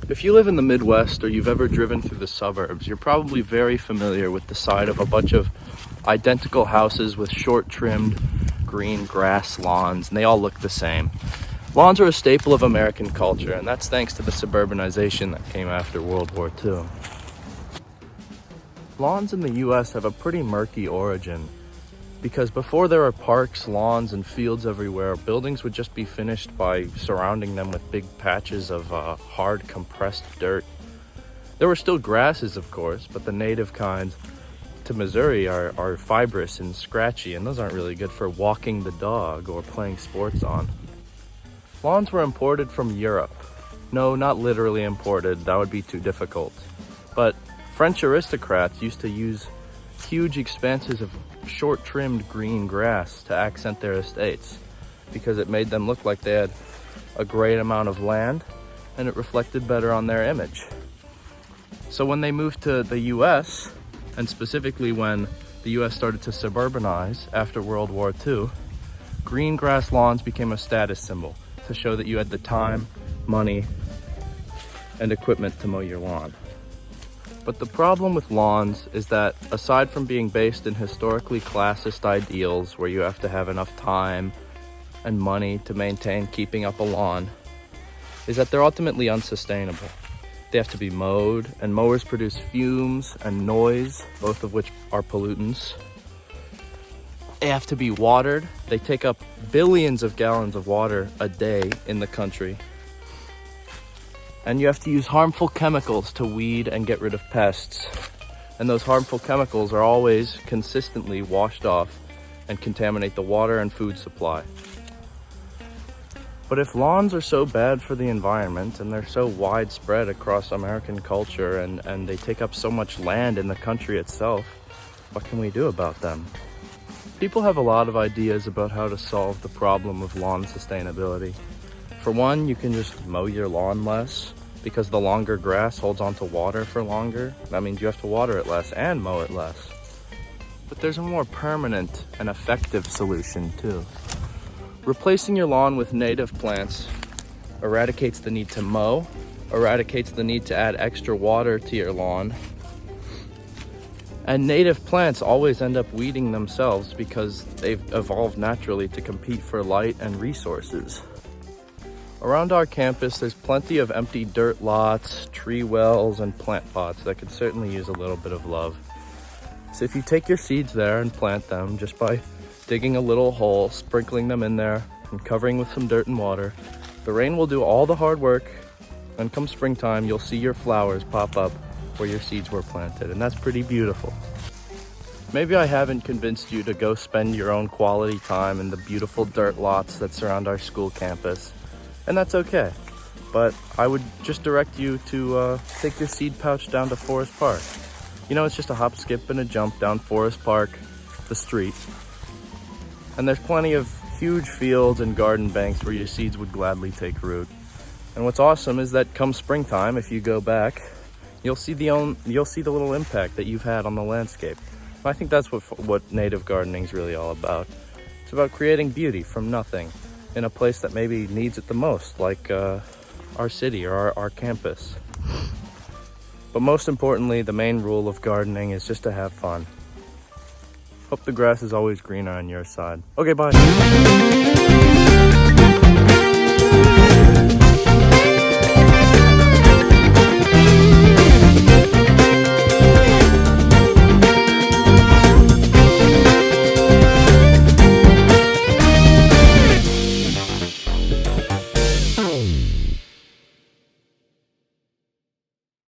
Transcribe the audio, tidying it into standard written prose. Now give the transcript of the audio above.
If you live in the Midwest or you've ever driven through the suburbs, you're probably very familiar with the sight of a bunch of identical houses with short trimmed green grass lawns, and they all look the same. Lawns are a staple of American culture, and that's thanks to the suburbanization that came after World War II. Lawns in the US have a pretty murky origin, because before there were parks, lawns, and fields everywhere, buildings would just be finished by surrounding them with big patches of hard compressed dirt. There were still grasses, of course, but the native kinds to Missouri are fibrous and scratchy, and those aren't really good for walking the dog or playing sports on. Lawns were imported from Europe. No, not literally imported, that would be too difficult. But French aristocrats used to use huge expanses of short-trimmed green grass to accent their estates because it made them look like they had a great amount of land and it reflected better on their image. So when they moved to the US, and specifically when the US started to suburbanize after World War II, green grass lawns became a status symbol to show that you had the time, money, and equipment to mow your lawn. But the problem with lawns is that aside from being based in historically classist ideals where you have to have enough time and money to maintain keeping up a lawn, is that they're ultimately unsustainable. They have to be mowed, and mowers produce fumes and noise, both of which are pollutants. They have to be watered. They take up billions of gallons of water a day in the country. And you have to use harmful chemicals to weed and get rid of pests. And those harmful chemicals are always consistently washed off and contaminate the water and food supply. But if lawns are so bad for the environment and they're so widespread across American culture and they take up so much land in the country itself, what can we do about them? People have a lot of ideas about how to solve the problem of lawn sustainability. For one, you can just mow your lawn less, because the longer grass holds onto water for longer. That means you have to water it less and mow it less. But there's a more permanent and effective solution too. Replacing your lawn with native plants eradicates the need to mow, eradicates the need to add extra water to your lawn. And native plants always end up weeding themselves because they've evolved naturally to compete for light and resources. Around our campus, there's plenty of empty dirt lots, tree wells, and plant pots that could certainly use a little bit of love. So if you take your seeds there and plant them just by digging a little hole, sprinkling them in there, and covering with some dirt and water, the rain will do all the hard work, and come springtime, you'll see your flowers pop up where your seeds were planted, and that's pretty beautiful. Maybe I haven't convinced you to go spend your own quality time in the beautiful dirt lots that surround our school campus. And that's okay, but I would just direct you to take your seed pouch down to Forest Park. You know, it's just a hop, skip, and a jump down Forest Park, the street. And there's plenty of huge fields and garden banks where your seeds would gladly take root. And what's awesome is that come springtime, if you go back, you'll see the little impact that you've had on the landscape. And I think that's what native gardening is really all about. It's about creating beauty from nothing in a place that maybe needs it the most, like our city or our campus. But most importantly, the main rule of gardening is just to have fun. Hope the grass is always greener on your side. Okay, bye.